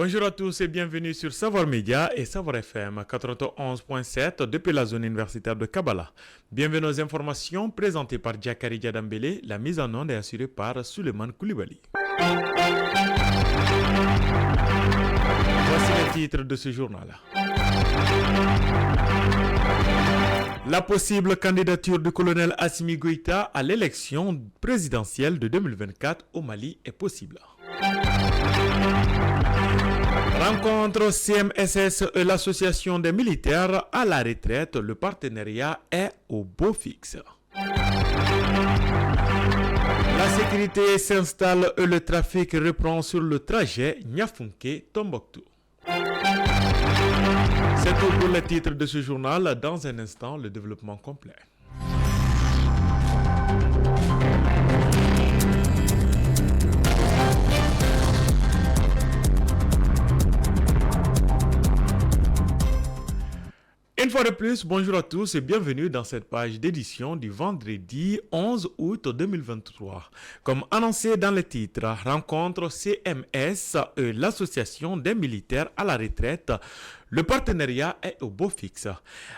Bonjour à tous et bienvenue sur Savoir Média et Savoir FM 91.7 depuis la zone universitaire de Kabbalah. Bienvenue aux informations présentées par Jakari Djadambele. La mise en onde est assurée par Suleiman Koulibaly. Voici les titres de ce journal. La possible candidature du colonel Assimi Goïta à l'élection présidentielle de 2024 au Mali est possible. Rencontre CMSS et l'association des militaires à la retraite, le partenariat est au beau fixe. La sécurité s'installe et le trafic reprend sur le trajet Niafunke-Tombouctou. C'est tout pour les titres de ce journal. Dans un instant, le développement complet. Une fois de plus, bonjour à tous et bienvenue dans cette page d'édition du vendredi 11 août 2023. Comme annoncé dans le titre, rencontre CMS et l'association des militaires à la retraite. Le partenariat est au beau fixe.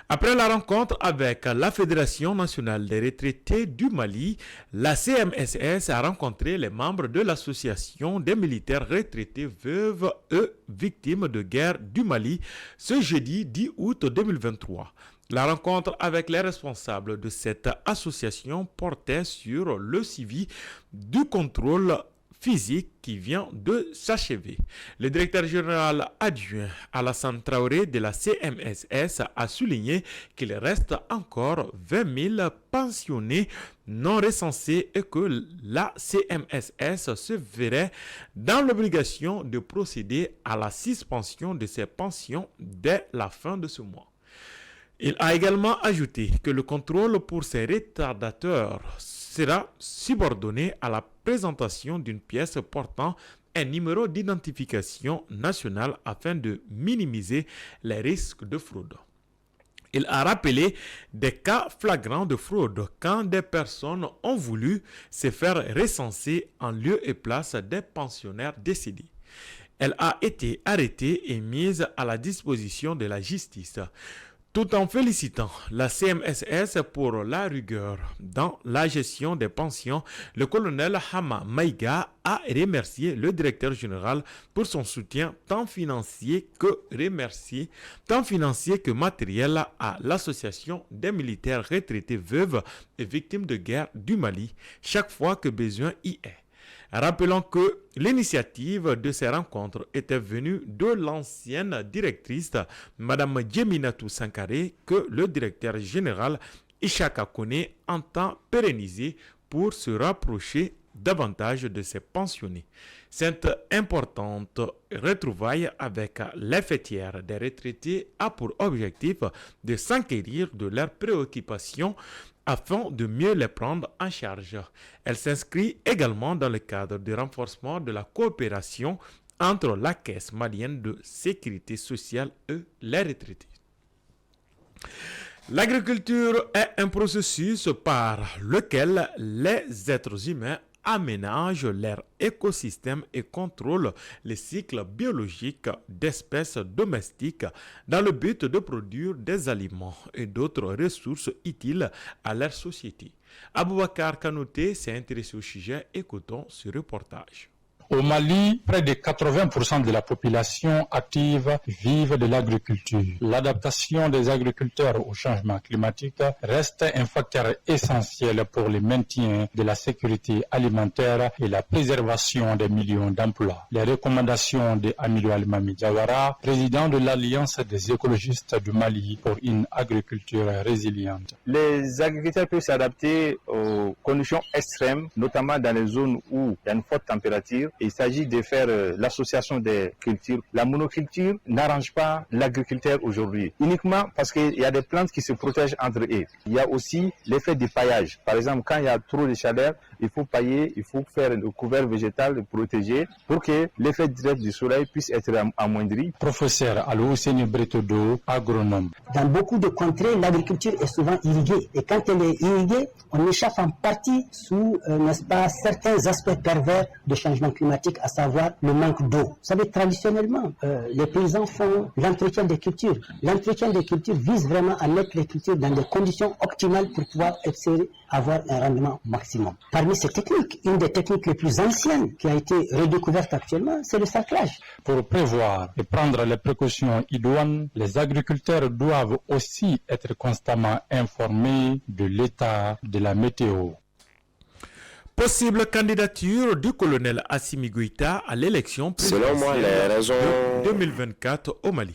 Après la rencontre avec la Fédération nationale des retraités du Mali, la CMSS a rencontré les membres de l'association des militaires retraités veuves et victimes de guerre du Mali ce jeudi 10 août 2023. La rencontre avec les responsables de cette association portait sur le suivi du contrôle physique qui vient de s'achever. Le directeur général adjoint Alassane Traoré de la CMSS a souligné qu'il reste encore 20 000 pensionnés non recensés et que la CMSS se verrait dans l'obligation de procéder à la suspension de ces pensions dès la fin de ce mois. Il a également ajouté que le contrôle pour ces retardateurs sera subordonné à la présentation d'une pièce portant un numéro d'identification national afin de minimiser les risques de fraude. Il a rappelé des cas flagrants de fraude quand des personnes ont voulu se faire recenser en lieu et place des pensionnaires décédés. Elle a été arrêtée et mise à la disposition de la justice. Tout en félicitant la CMSS pour la rigueur dans la gestion des pensions, le colonel Hama Maïga a remercié le directeur général pour son soutien tant financier que matériel à l'association des militaires retraités veuves et victimes de guerre du Mali, chaque fois que besoin y est. Rappelons que l'initiative de ces rencontres était venue de l'ancienne directrice, Mme Djeminatou Sankare, que le directeur général Ishaka Kone entend pérenniser pour se rapprocher davantage de ses pensionnés. Cette importante retrouvaille avec les fêtières des retraités a pour objectif de s'enquérir de leurs préoccupations afin de mieux les prendre en charge. Elle s'inscrit également dans le cadre du renforcement de la coopération entre la Caisse malienne de sécurité sociale et les retraités. L'agriculture est un processus par lequel les êtres humains aménagent leur écosystème et contrôlent les cycles biologiques d'espèces domestiques dans le but de produire des aliments et d'autres ressources utiles à leur société. Aboubakar Kanouté s'est intéressé au sujet. Écoutons ce reportage. Au Mali, près de 80% de la population active vivent de l'agriculture. L'adaptation des agriculteurs au changement climatique reste un facteur essentiel pour le maintien de la sécurité alimentaire et la préservation des millions d'emplois. Les recommandations de Amidou Almami Diawara, président de l'Alliance des écologistes du Mali pour une agriculture résiliente. Les agriculteurs peuvent s'adapter aux conditions extrêmes, notamment dans les zones où il y a une forte température. Il s'agit de faire l'association des cultures. La monoculture n'arrange pas l'agriculteur aujourd'hui, uniquement parce qu'il y a des plantes qui se protègent entre eux. Il y a aussi l'effet du paillage. Par exemple, quand il y a trop de chaleur, il faut pailler, il faut faire un couvert végétal protégé pour que l'effet direct du soleil puisse être amoindri. Professeur Alou-Seni Bretodo, agronome. Dans beaucoup de contrées, l'agriculture est souvent irriguée. Et quand elle est irriguée, on échappe en partie sous, n'est-ce pas, certains aspects pervers de changement climatique. climatique, à savoir le manque d'eau. Vous savez, traditionnellement, les paysans font l'entretien des cultures. L'entretien des cultures vise vraiment à mettre les cultures dans des conditions optimales pour pouvoir avoir un rendement maximum. Parmi ces techniques, une des techniques les plus anciennes qui a été redécouverte actuellement, c'est le sarclage. Pour prévoir et prendre les précautions idoines, les agriculteurs doivent aussi être constamment informés de l'état de la météo. Possible candidature du colonel Assimi Goïta à l'élection présidentielle de 2024 au Mali.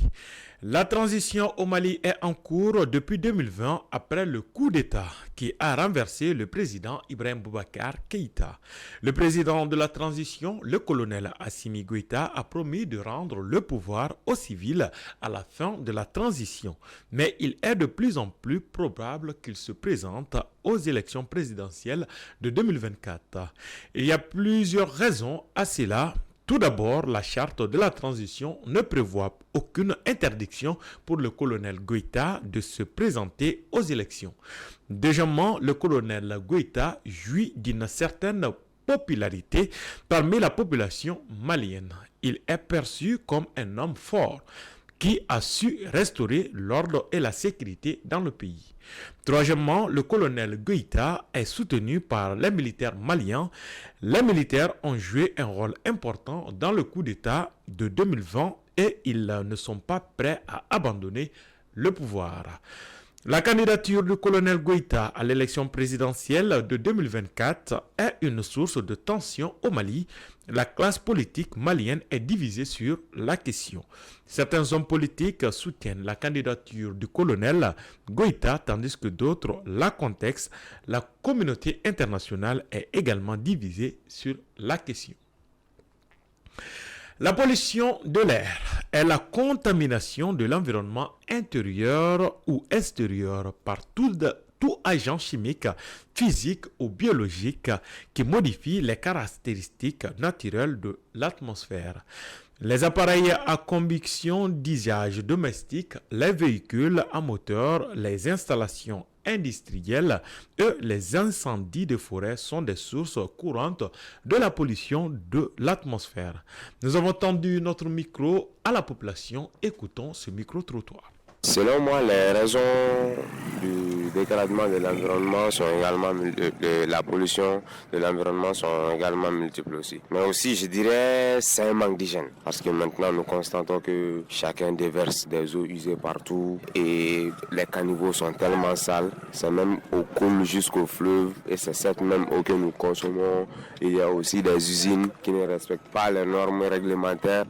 La transition au Mali est en cours depuis 2020 après le coup d'État qui a renversé le président Ibrahim Boubacar Keïta. Le président de la transition, le colonel Assimi Goïta, a promis de rendre le pouvoir aux civils à la fin de la transition. Mais il est de plus en plus probable qu'il se présente aux élections présidentielles de 2024. Il y a plusieurs raisons à cela. Tout d'abord, la charte de la transition ne prévoit aucune interdiction pour le colonel Goïta de se présenter aux élections. Deuxièmement, le colonel Goïta jouit d'une certaine popularité parmi la population malienne. Il est perçu comme un homme fort qui a su restaurer l'ordre et la sécurité dans le pays. Troisièmement, le colonel Goïta est soutenu par les militaires maliens. Les militaires ont joué un rôle important dans le coup d'État de 2020 et ils ne sont pas prêts à abandonner le pouvoir. La candidature du colonel Goïta à l'élection présidentielle de 2024 est une source de tension au Mali. La classe politique malienne est divisée sur la question. Certains hommes politiques soutiennent la candidature du colonel Goïta, tandis que d'autres la contestent. La communauté internationale est également divisée sur la question. La pollution de l'air est la contamination de l'environnement intérieur ou extérieur par tout agent chimique, physique ou biologique qui modifie les caractéristiques naturelles de l'atmosphère. Les appareils à combustion d'usage domestique, les véhicules à moteur, les installations industrielles et les incendies de forêt sont des sources courantes de la pollution de l'atmosphère. Nous avons tendu notre micro à la population. Écoutons ce micro-trottoir. Selon moi, les raisons du dégradement de l'environnement sont également la pollution de l'environnement sont également multiples aussi. Mais aussi, je dirais, c'est un manque d'hygiène. Parce que maintenant, nous constatons que chacun déverse des eaux usées partout et les caniveaux sont tellement sales. C'est même au coule jusqu'au fleuve et c'est cette même eau que nous consommons. Il y a aussi des usines qui ne respectent pas les normes réglementaires.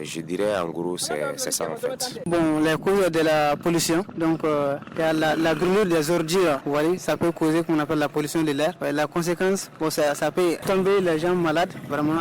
Je dirais, en gros, c'est ça en fait. Bon, les causes de la pollution, donc il y a la brûlure des ordures, vous voyez, ça peut causer qu'on appelle la pollution de l'air. La conséquence, bon, ça peut tomber les gens malades vraiment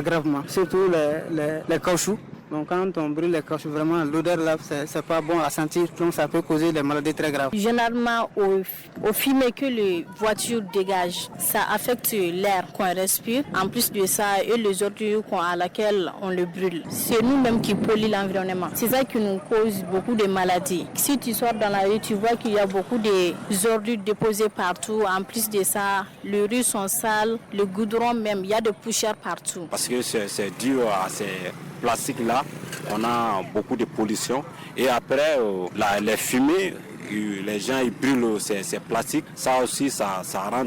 gravement, surtout les caoutchoucs. Donc quand on brûle les caoutchoucs, vraiment l'odeur là, c'est pas bon à sentir, donc ça peut causer des maladies très graves. Généralement, au fumée que les voitures dégagent, ça affecte l'air qu'on respire. En plus de ça, et les ordures à laquelle on le brûle. C'est nous-mêmes qui polluons l'environnement. C'est ça qui nous cause beaucoup de maladies. Si tu sors dans la rue, tu vois qu'il y a beaucoup d'ordures déposées partout. En plus de ça, les rues sont sales, le goudron même, il y a de poussière partout. Parce que c'est dû à ces plastiques-là, on a beaucoup de pollution. Et après, les fumées, les gens ils brûlent ces plastiques. Ça aussi, ça rend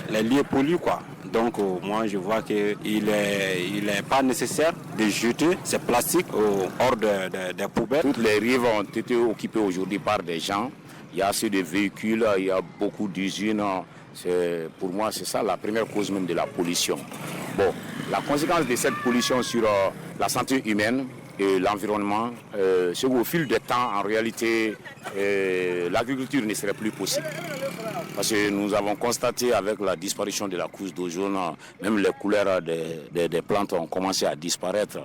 les lieux pollués, quoi. Donc moi je vois qu'il est pas nécessaire de jeter ces plastiques hors des poubelles. Toutes les rives ont été occupées aujourd'hui par des gens. Il y a assez de véhicules, il y a beaucoup d'usines. Pour moi, c'est ça la première cause même de la pollution. Bon, la conséquence de cette pollution sur la santé humaine et l'environnement, c'est qu'au fil du temps, en réalité, l'agriculture ne serait plus possible. Parce que nous avons constaté avec la disparition de la couche d'ozone, même les couleurs des plantes ont commencé à disparaître.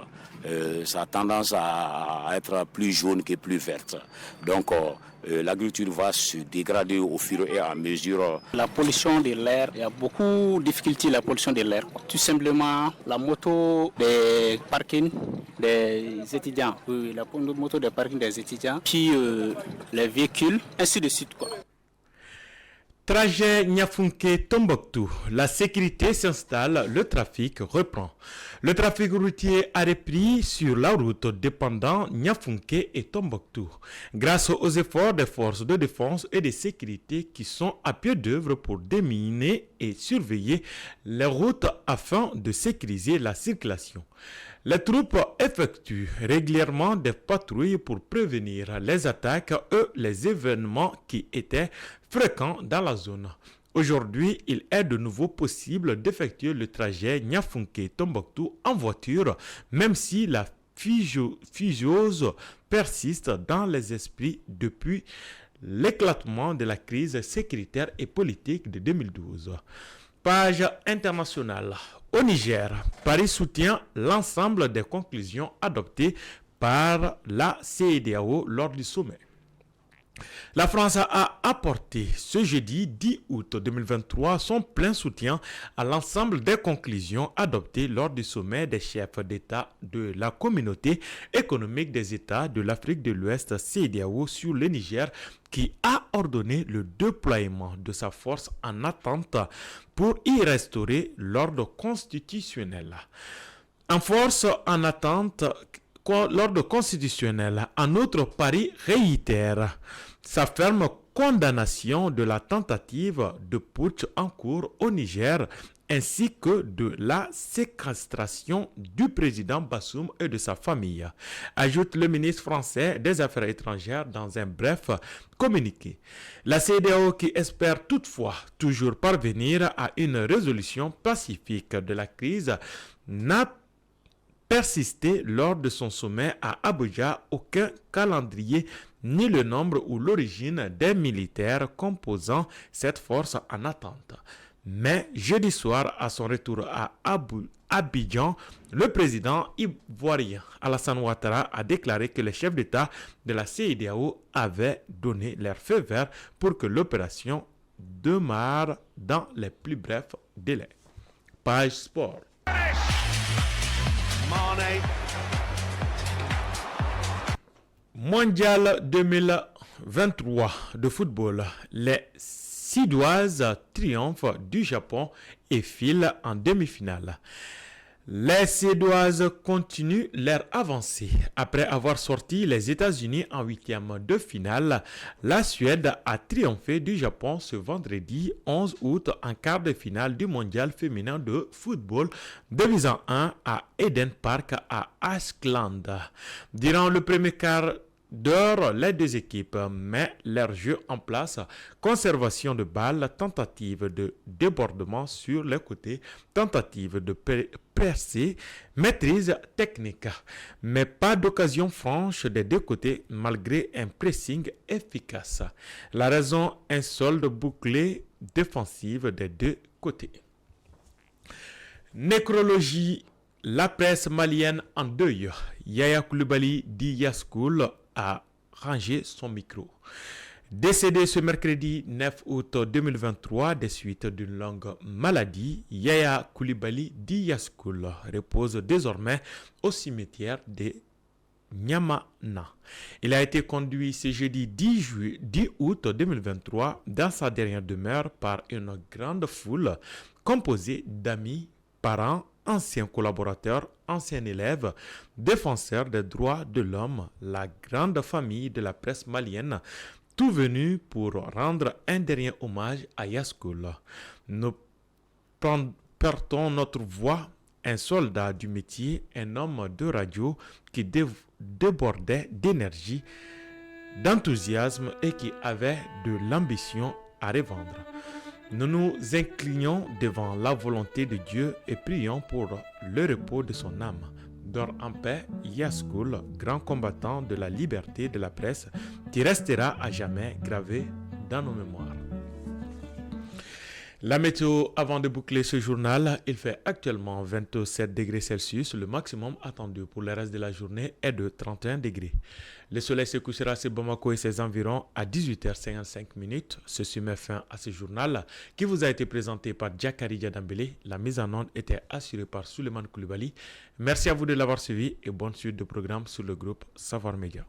Ça a tendance à être plus jaune que plus verte. Donc l'agriculture va se dégrader au fur et à mesure. La pollution de l'air, il y a beaucoup de difficultés la pollution de l'air. Tout simplement la moto des parkings des étudiants, la moto des parkings des étudiants, puis les véhicules, ainsi de suite, quoi. Trajet Niafunke-Tombouctou, la sécurité s'installe, le trafic reprend. Le trafic routier a repris sur la route dépendant Niafunke et Tombouctou, grâce aux efforts des forces de défense et de sécurité qui sont à pied d'œuvre pour déminer et surveiller les routes afin de sécuriser la circulation. Les troupes effectuent régulièrement des patrouilles pour prévenir les attaques et les événements qui étaient fréquents dans la zone. Aujourd'hui, il est de nouveau possible d'effectuer le trajet Niafunke-Tombouctou en voiture, même si la fusiose persiste dans les esprits depuis l'éclatement de la crise sécuritaire et politique de 2012. Page internationale. Au Niger, Paris soutient l'ensemble des conclusions adoptées par la CEDEAO lors du sommet. La France a apporté ce jeudi 10 août 2023 son plein soutien à l'ensemble des conclusions adoptées lors du sommet des chefs d'État de la Communauté économique des États de l'Afrique de l'Ouest CEDEAO sur le Niger, qui a ordonné le déploiement de sa force en attente pour y restaurer l'ordre constitutionnel. En force en attente, l'ordre constitutionnel. En outre, Paris réitère sa ferme condamnation de la tentative de putsch en cours au Niger, ainsi que de la séquestration du président Bassoum et de sa famille, ajoute le ministre français des Affaires étrangères dans un bref communiqué. La CEDEAO, qui espère toutefois toujours parvenir à une résolution pacifique de la crise, n'a persisté lors de son sommet à Abuja aucun calendrier ni le nombre ou l'origine des militaires composant cette force en attente. Mais jeudi soir, à son retour à Abidjan, le président ivoirien Alassane Ouattara a déclaré que les chefs d'État de la CEDEAO avaient donné leur feu vert pour que l'opération démarre dans les plus brefs délais. Page sport. Mondial 2023 de football. Les Suédoises triomphent du Japon et filent en demi-finale. Les Suédoises continuent leur avancée. Après avoir sorti les États-Unis en huitième de finale, la Suède a triomphé du Japon ce vendredi 11 août en quart de finale du mondial féminin de football 2-1 à Eden Park à Ashland. Durant le premier quart d'heure, les deux équipes mettent leur jeu en place, conservation de balles, tentative de débordement sur les côtés, tentative de percer, maîtrise technique, mais pas d'occasion franche des deux côtés malgré un pressing efficace. La raison, un solde bouclé défensif des deux côtés. Nécrologie. La presse malienne en deuil. Yaya Koulibaly dit Yaskoul a rangé son micro. Décédé ce mercredi 9 août 2023 des suites d'une longue maladie, Yaya Koulibaly dit Yaskoul repose désormais au cimetière de Niamana. Il a été conduit ce jeudi 10 août 2023 dans sa dernière demeure par une grande foule composée d'amis, parents, anciens collaborateurs, anciens élèves, défenseurs des droits de l'homme, la grande famille de la presse malienne, tout venu pour rendre un dernier hommage à Yaskoul. Nous portons notre voix, un soldat du métier, un homme de radio qui débordait d'énergie, d'enthousiasme et qui avait de l'ambition à revendre. Nous nous inclinons devant la volonté de Dieu et prions pour le repos de son âme. Dors en paix, Yaskoul, grand combattant de la liberté de la presse, qui restera à jamais gravé dans nos mémoires. La météo, avant de boucler ce journal, il fait actuellement 27 degrés Celsius. Le maximum attendu pour le reste de la journée est de 31 degrés. Le soleil se couchera sur Bamako et ses environs à 18h55. Ceci met fin à ce journal qui vous a été présenté par Diakari Djadambele. La mise en onde était assurée par Suleiman Koulibaly. Merci à vous de l'avoir suivi et bonne suite de programme sur le groupe Savoir Média.